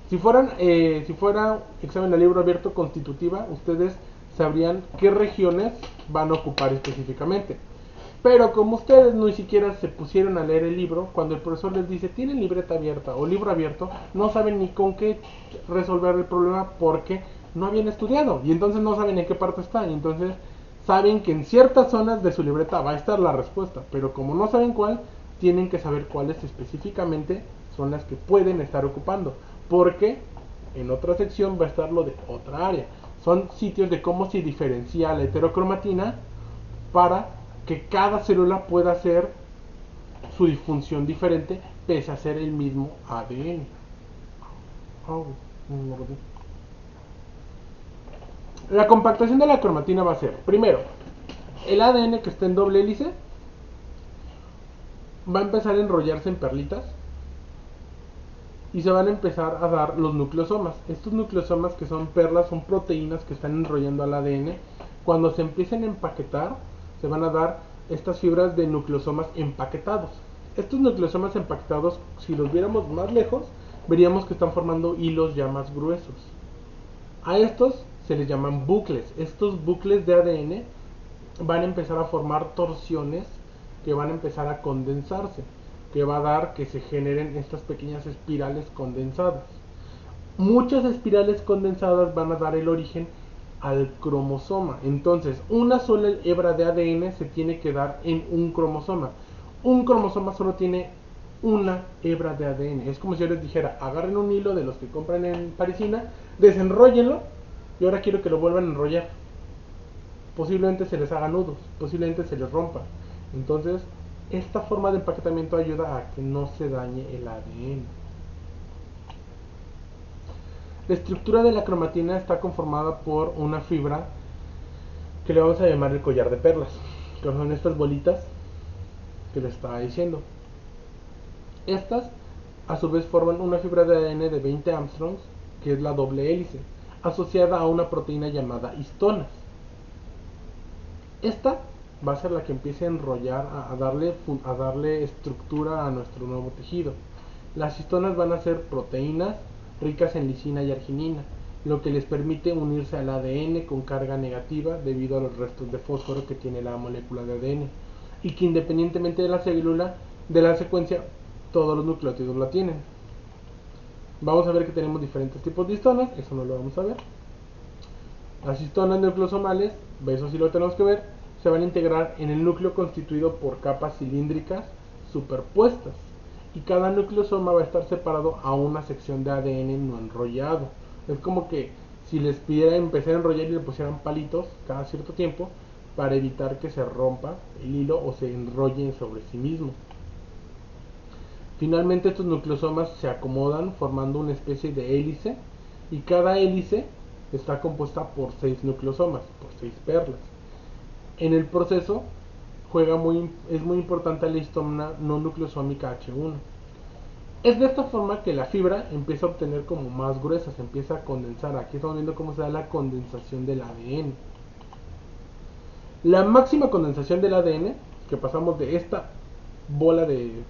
Si fuera examen a libro abierto constitutiva, ustedes sabrían qué regiones van a ocupar específicamente. Pero como ustedes ni siquiera se pusieron a leer el libro, cuando el profesor les dice tienen libreta abierta o libro abierto, no saben ni con qué resolver el problema porque no habían estudiado y entonces no saben en qué parte está y entonces saben que en ciertas zonas de su libreta va a estar la respuesta, pero como no saben cuál, tienen que saber cuáles específicamente son las que pueden estar ocupando, porque en otra sección va a estar lo de otra área. Son sitios de cómo se diferencia la heterocromatina para que cada célula pueda hacer su disfunción diferente pese a ser el mismo ADN. La compactación de la cromatina va a ser, primero, el ADN que está en doble hélice va a empezar a enrollarse en perlitas y se van a empezar a dar los nucleosomas. Estos nucleosomas, que son perlas, son proteínas que están enrollando al ADN. Cuando se empiecen a empaquetar, se van a dar estas fibras de nucleosomas empaquetados. Estos nucleosomas empaquetados, si los viéramos más lejos, veríamos que están formando hilos ya más gruesos. A estos se les llaman bucles. Estos bucles de ADN van a empezar a formar torsiones que van a empezar a condensarse, que va a dar que se generen estas pequeñas espirales condensadas. Muchas espirales condensadas van a dar el origen al cromosoma. Entonces, una sola hebra de ADN se tiene que dar en un cromosoma. Un cromosoma solo tiene una hebra de ADN. Es como si yo les dijera, agarren un hilo de los que compran en Parisina, desenróllenlo y ahora quiero que lo vuelvan a enrollar. Posiblemente se les haga nudos, posiblemente se les rompa. Entonces, esta forma de empaquetamiento ayuda a que no se dañe el ADN. La estructura de la cromatina está conformada por una fibra que le vamos a llamar el collar de perlas, que son estas bolitas que les estaba diciendo. Estas a su vez forman una fibra de ADN de 20 Armstrongs, que es la doble hélice, asociada a una proteína llamada histonas. Esta va a ser la que empiece a enrollar, a darle estructura a nuestro nuevo tejido. Las histonas van a ser proteínas ricas en lisina y arginina, lo que les permite unirse al ADN con carga negativa debido a los restos de fósforo que tiene la molécula de ADN, y que independientemente de la célula, de la secuencia, todos los nucleótidos la tienen. Vamos a ver que tenemos diferentes tipos de histonas, eso no lo vamos a ver. Las histonas nucleosomales, eso sí lo tenemos que ver, se van a integrar en el núcleo constituido por capas cilíndricas superpuestas, y cada nucleosoma va a estar separado a una sección de ADN no enrollado. Es como que si les pidiera empezar a enrollar y le pusieran palitos cada cierto tiempo para evitar que se rompa el hilo o se enrollen sobre sí mismo. Finalmente, estos nucleosomas se acomodan formando una especie de hélice, y cada hélice está compuesta por 6 nucleosomas, por 6 perlas. En el proceso es muy importante la histona no nucleosómica H1. Es de esta forma que la fibra empieza a obtener como más gruesa, se empieza a condensar. Aquí estamos viendo cómo se da la condensación del ADN. La máxima condensación del ADN, que pasamos de esta bola de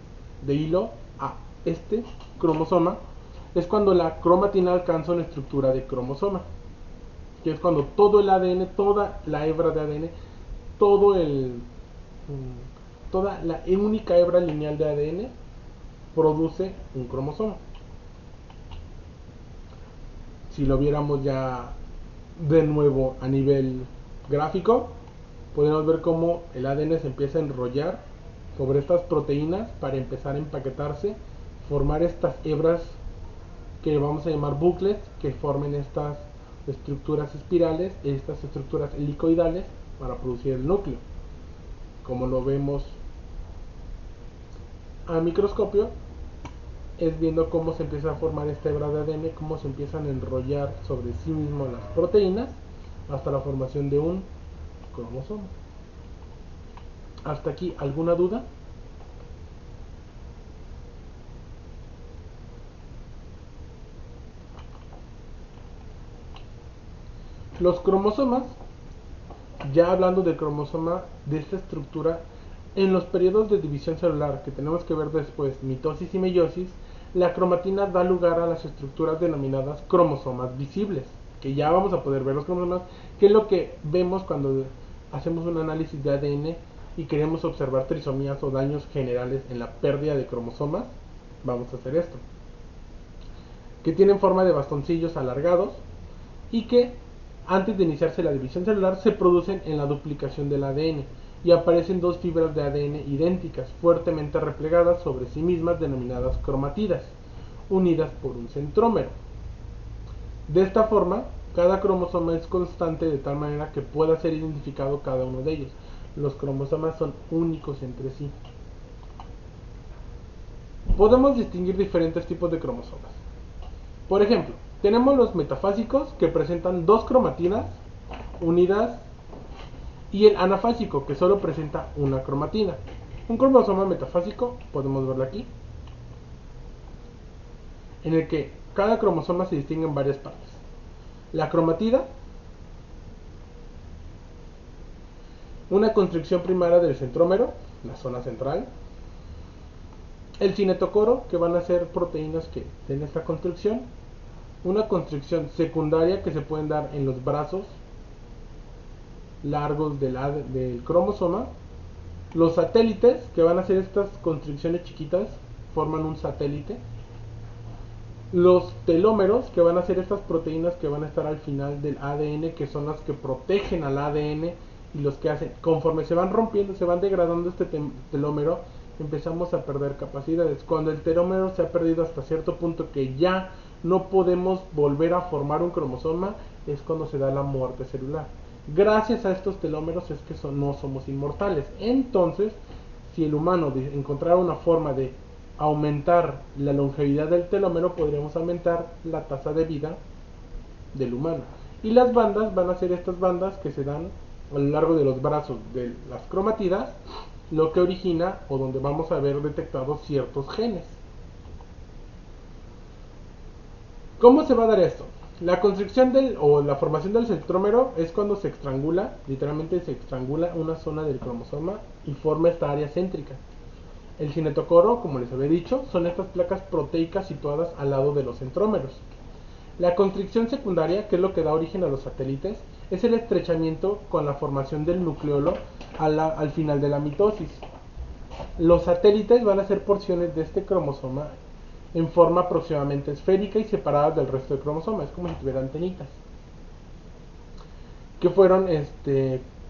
hilo a este cromosoma, es cuando la cromatina alcanza una estructura de cromosoma, que es cuando todo el ADN, toda la hebra de ADN, toda la única hebra lineal de ADN produce un cromosoma. Si lo viéramos ya de nuevo a nivel gráfico, podemos ver cómo el ADN se empieza a enrollar sobre estas proteínas para empezar a empaquetarse, formar estas hebras que vamos a llamar bucles, que formen estas estructuras espirales, estas estructuras helicoidales para producir el núcleo. Como lo vemos a microscopio, es viendo cómo se empieza a formar esta hebra de ADN, cómo se empiezan a enrollar sobre sí mismas las proteínas hasta la formación de un cromosoma. ¿Hasta aquí alguna duda? Los cromosomas, ya hablando del cromosoma, de esta estructura, en los periodos de división celular que tenemos que ver después, mitosis y meiosis, la cromatina da lugar a las estructuras denominadas cromosomas visibles, que ya vamos a poder ver los cromosomas, que es lo que vemos cuando hacemos un análisis de ADN y queremos observar trisomías o daños generales en la pérdida de cromosomas. Vamos a hacer esto, que tienen forma de bastoncillos alargados y que antes de iniciarse la división celular se producen en la duplicación del ADN y aparecen dos fibras de ADN idénticas, fuertemente replegadas sobre sí mismas, denominadas cromatidas, unidas por un centrómero. De esta forma, cada cromosoma es constante de tal manera que pueda ser identificado cada uno de ellos. Los cromosomas son únicos entre sí. Podemos distinguir diferentes tipos de cromosomas. Por ejemplo, tenemos los metafásicos, que presentan dos cromatinas unidas, y el anafásico, que solo presenta una cromatina. Un cromosoma metafásico, podemos verlo aquí, en el que cada cromosoma se distingue en varias partes. La cromatida, una constricción primaria del centrómero, la zona central. El cinetocoro, que van a ser proteínas que den esta constricción. Una constricción secundaria que se pueden dar en los brazos largos del cromosoma. Los satélites, que van a ser estas constricciones chiquitas, forman un satélite. Los telómeros, que van a ser estas proteínas que van a estar al final del ADN, que son las que protegen al ADN y los que hacen, conforme se van rompiendo, se van degradando este telómero, empezamos a perder capacidades. Cuando el telómero se ha perdido hasta cierto punto que ya no podemos volver a formar un cromosoma, es cuando se da la muerte celular. Gracias a estos telómeros es que no somos inmortales. Entonces, si el humano encontrara una forma de aumentar la longevidad del telómero, podríamos aumentar la tasa de vida del humano. Y las bandas van a ser estas bandas que se dan a lo largo de los brazos de las cromatidas, lo que origina o donde vamos a ver detectados ciertos genes. ¿Cómo se va a dar esto? La constricción o la formación del centrómero es cuando se estrangula, literalmente se estrangula una zona del cromosoma y forma esta área céntrica. El cinetocoro, como les había dicho, son estas placas proteicas situadas al lado de los centrómeros. La constricción secundaria, que es lo que da origen a los satélites, es el estrechamiento con la formación del nucleolo al final de la mitosis. Los satélites van a ser porciones de este cromosoma en forma aproximadamente esférica y separadas del resto del cromosoma, es como si tuviera antenitas, que fueron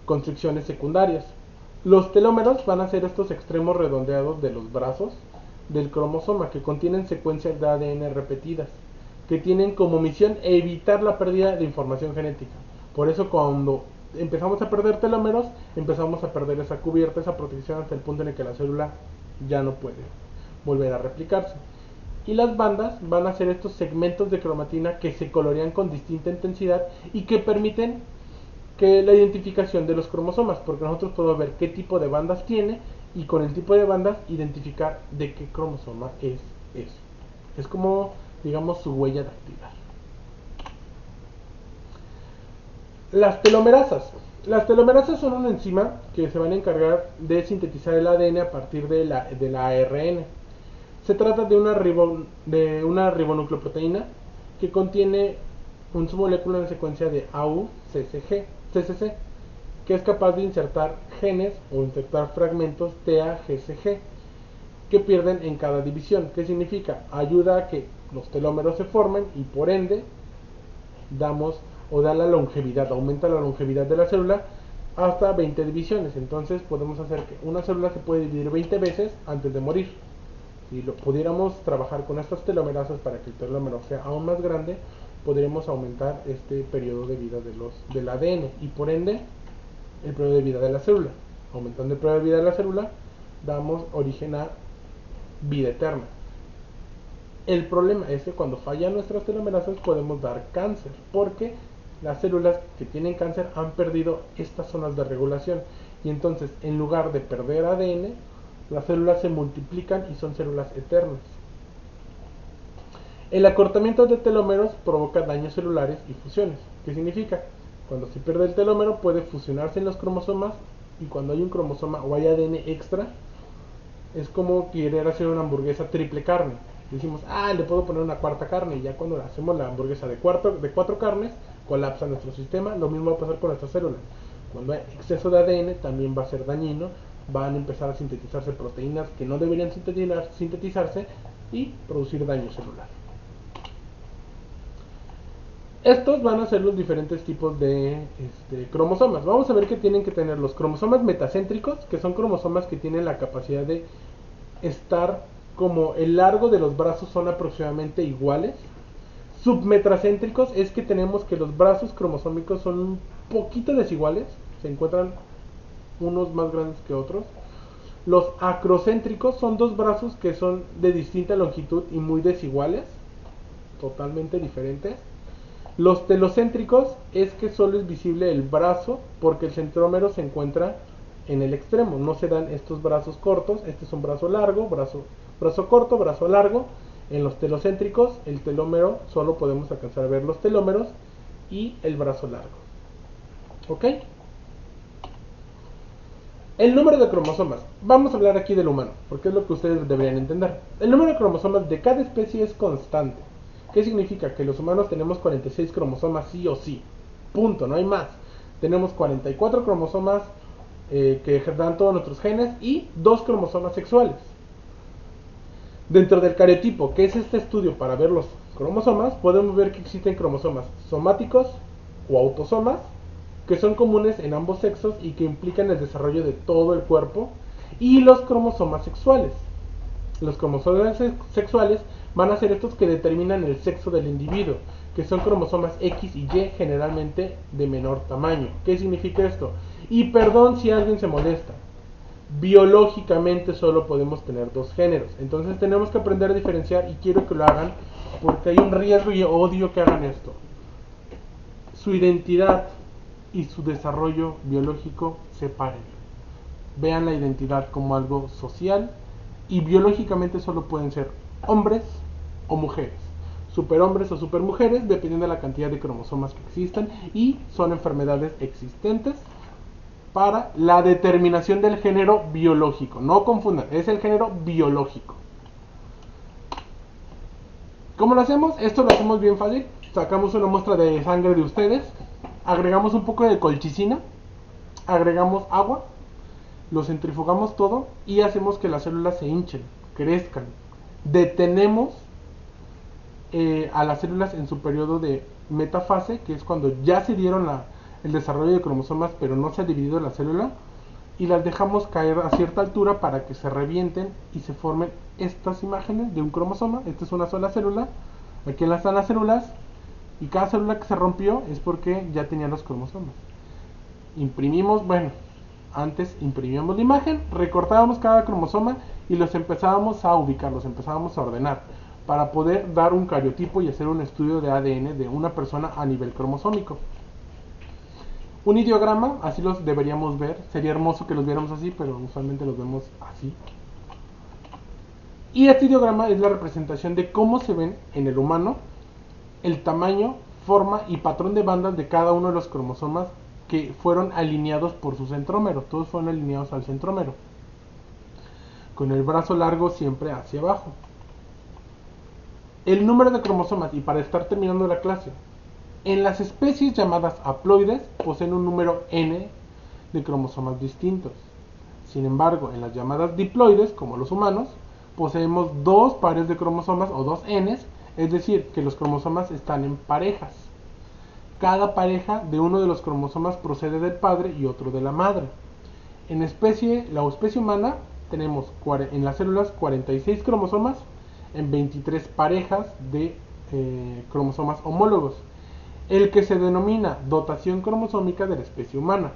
constricciones secundarias. Los telómeros van a ser estos extremos redondeados de los brazos del cromosoma que contienen secuencias de ADN repetidas, que tienen como misión evitar la pérdida de información genética. Por eso cuando empezamos a perder telómeros, empezamos a perder esa cubierta, esa protección hasta el punto en el que la célula ya no puede volver a replicarse. Y las bandas van a ser estos segmentos de cromatina que se colorean con distinta intensidad y que permiten que la identificación de los cromosomas, porque nosotros podemos ver qué tipo de bandas tiene y con el tipo de bandas identificar de qué cromosoma es eso. Es como, digamos, su huella dactilar. Las telomerasas. Las telomerasas son una enzima que se van a encargar de sintetizar el ADN a partir de la ARN. Se trata de una ribonucleoproteína que contiene su molécula en secuencia de AUCCG, que es capaz de insertar genes o insertar fragmentos TAGCG que pierden en cada división. ¿Qué significa? Ayuda a que los telómeros se formen y por ende da la longevidad, aumenta la longevidad de la célula hasta 20 divisiones. Entonces podemos hacer que una célula se puede dividir 20 veces antes de morir. Si pudiéramos trabajar con estas telomerasas para que el telómero sea aún más grande, podríamos aumentar este periodo de vida del ADN y por ende el periodo de vida de la célula. Aumentando el periodo de vida de la célula, damos origen a vida eterna. El problema es que cuando fallan nuestras telomerasas podemos dar cáncer, porque las células que tienen cáncer han perdido estas zonas de regulación y entonces en lugar de perder ADN, las células se multiplican y son células eternas. El acortamiento de telómeros provoca daños celulares y fusiones. ¿Qué significa? Cuando se pierde el telómero puede fusionarse en los cromosomas y cuando hay un cromosoma o hay ADN extra, es como querer hacer una hamburguesa triple carne. Decimos, le puedo poner una cuarta carne y ya cuando hacemos la hamburguesa de 4 carnes, colapsa nuestro sistema. Lo mismo va a pasar con nuestras células. Cuando hay exceso de ADN también va a ser dañino, van a empezar a sintetizarse proteínas que no deberían sintetizarse y producir daño celular. Estos van a ser los diferentes tipos de cromosomas. Vamos a ver que tienen que tener los cromosomas metacéntricos, que son cromosomas que tienen la capacidad de estar como el largo de los brazos son aproximadamente iguales. Submetracéntricos es que tenemos que los brazos cromosómicos son un poquito desiguales, se encuentran unos más grandes que otros. Los acrocéntricos son dos brazos que son de distinta longitud y muy desiguales, totalmente diferentes. Los telocéntricos es que solo es visible el brazo porque el centrómero se encuentra en el extremo. No se dan estos brazos cortos. Este es un brazo largo, brazo corto, brazo largo. En los telocéntricos, el telómero, solo podemos alcanzar a ver los telómeros y el brazo largo. ¿Ok? El número de cromosomas. Vamos a hablar aquí del humano, porque es lo que ustedes deberían entender. El número de cromosomas de cada especie es constante. ¿Qué significa? Que los humanos tenemos 46 cromosomas sí o sí. Punto, no hay más. Tenemos 44 cromosomas que dan todos nuestros genes y 2 cromosomas sexuales. Dentro del cariotipo, que es este estudio para ver los cromosomas, podemos ver que existen cromosomas somáticos o autosomas, que son comunes en ambos sexos y que implican el desarrollo de todo el cuerpo, y los cromosomas sexuales. Los cromosomas sexuales van a ser estos que determinan el sexo del individuo, que son cromosomas X y Y, generalmente de menor tamaño. ¿Qué significa esto? Y perdón si alguien se molesta, biológicamente solo podemos tener 2 géneros, entonces tenemos que aprender a diferenciar, y quiero que lo hagan porque hay un riesgo y odio que hagan esto. Su identidad y su desarrollo biológico separen. Vean la identidad como algo social, y biológicamente solo pueden ser hombres o mujeres, superhombres o supermujeres, dependiendo de la cantidad de cromosomas que existan, y son enfermedades existentes para la determinación del género biológico. No confundan, es el género biológico. ¿Cómo lo hacemos? Esto lo hacemos bien fácil. Sacamos una muestra de sangre de ustedes, agregamos un poco de colchicina, agregamos agua, lo centrifugamos todo y hacemos que las células se hinchen, crezcan. Detenemos a las células en su periodo de metafase, que es cuando ya se dieron el desarrollo de cromosomas pero no se ha dividido la célula, y las dejamos caer a cierta altura para que se revienten y se formen estas imágenes de un cromosoma. Esta es una sola célula, aquí están las células, y cada célula que se rompió es porque ya tenía los cromosomas. Imprimimos, bueno, antes imprimíamos la imagen, recortábamos cada cromosoma y los empezábamos a ubicar, los empezábamos a ordenar para poder dar un cariotipo y hacer un estudio de ADN de una persona a nivel cromosómico. Un ideograma, así los deberíamos ver. Sería hermoso que los viéramos así, pero usualmente los vemos así. Y este ideograma es la representación de cómo se ven en el humano el tamaño, forma y patrón de bandas de cada uno de los cromosomas que fueron alineados por su centrómero. Todos fueron alineados al centrómero, con el brazo largo siempre hacia abajo. El número de cromosomas, y para estar terminando la clase, en las especies llamadas haploides poseen un número n de cromosomas distintos. Sin embargo, en las llamadas diploides, como los humanos, poseemos 2 pares de cromosomas o 2 n's, es decir, que los cromosomas están en parejas. Cada pareja de uno de los cromosomas procede del padre y otro de la madre. En la especie humana tenemos en las células 46 cromosomas en 23 parejas de cromosomas homólogos, el que se denomina dotación cromosómica de la especie humana.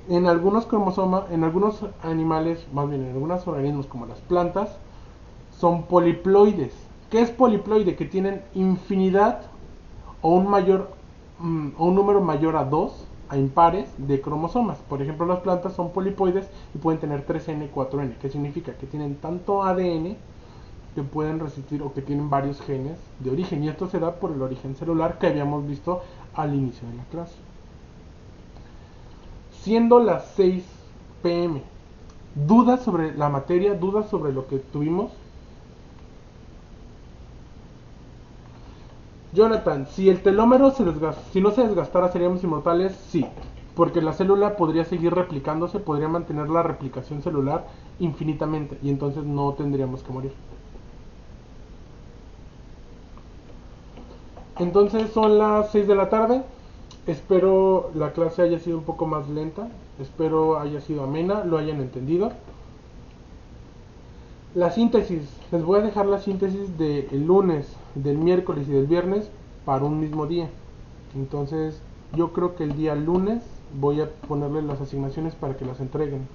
En algunos animales, más bien en algunos organismos como las plantas, son poliploides. ¿Qué es poliploide? Que tienen infinidad o un número mayor a 2, a impares de cromosomas. Por ejemplo, las plantas son polipoides y pueden tener 3N, 4N. ¿Qué significa? Que tienen tanto ADN que pueden resistir, o que tienen varios genes de origen, y esto se da por el origen celular que habíamos visto al inicio de la clase. Siendo las 6 p.m., ¿dudas sobre la materia? ¿Dudas sobre lo que tuvimos? Jonathan, si el telómero si no se desgastara, ¿seríamos inmortales? Sí, porque la célula podría seguir replicándose, podría mantener la replicación celular infinitamente, y entonces no tendríamos que morir. Entonces son las 6 de la tarde. Espero la clase haya sido un poco más lenta. Espero haya sido amena, lo hayan entendido. La síntesis. Les voy a dejar la síntesis del lunes, del miércoles y del viernes para un mismo día. Entonces yo creo que el día lunes voy a ponerle las asignaciones para que las entreguen.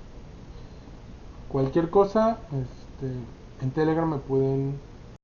Cualquier cosa, en Telegram me pueden